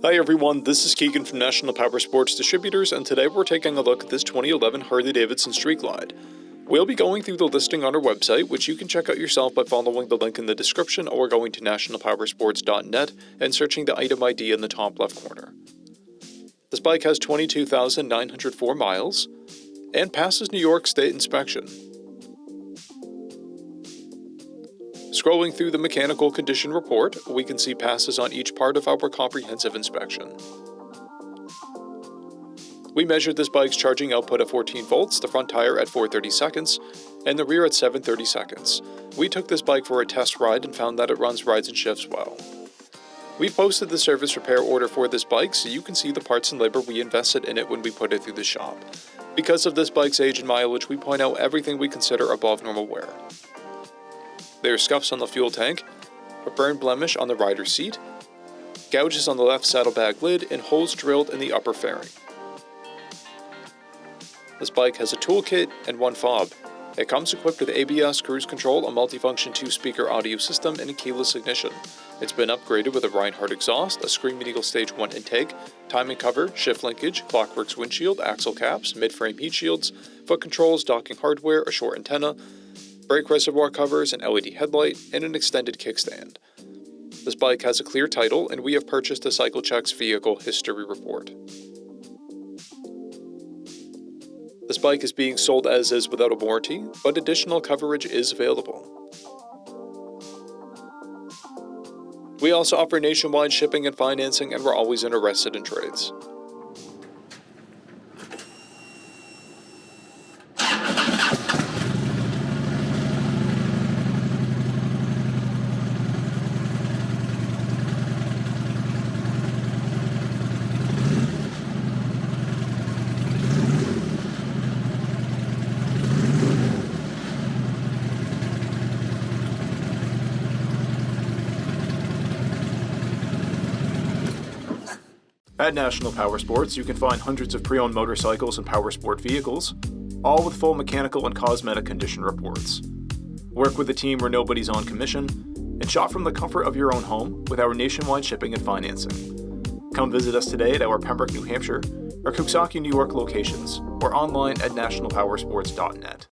Hi everyone, this is Keegan from National Powersports Distributors, and today we're taking a look at this 2011 Harley Davidson Street Glide. We'll be going through the listing on our website, which you can check out yourself by following the link in the description or going to nationalpowersports.net and searching the item ID in the top left corner. This bike has 22,904 miles and passes New York State inspection. Scrolling through the mechanical condition report, we can see passes on each part of our comprehensive inspection. We measured this bike's charging output at 14 volts, the front tire at 430 seconds, and the rear at 730 seconds. We took this bike for a test ride and found that it runs rides and shifts well. We've posted the service repair order for this bike so you can see the parts and labor we invested in it when we put it through the shop. Because of this bike's age and mileage, we point out everything we consider above normal wear. There are scuffs on the fuel tank, a burn blemish on the rider's seat, gouges on the left saddlebag lid, and holes drilled in the upper fairing. This bike has a toolkit and one fob. It comes equipped with ABS, cruise control, a multifunction 2-speaker audio system, and a keyless ignition. It's been upgraded with a Reinhardt exhaust, a Screaming Eagle Stage 1 intake, timing cover, shift linkage, Clockworks windshield, axle caps, mid-frame heat shields, foot controls, docking hardware, a short antenna, brake reservoir covers, an LED headlight, and an extended kickstand. This bike has a clear title, and we have purchased a CycleCheck's vehicle history report. This bike is being sold as is without a warranty, but additional coverage is available. We also offer nationwide shipping and financing, and we're always interested in trades. At National Powersports, you can find hundreds of pre-owned motorcycles and powersport vehicles, all with full mechanical and cosmetic condition reports. Work with a team where nobody's on commission, and shop from the comfort of your own home with our nationwide shipping and financing. Come visit us today at our Pembroke, New Hampshire, or Coxsackie, New York locations, or online at nationalpowersports.net.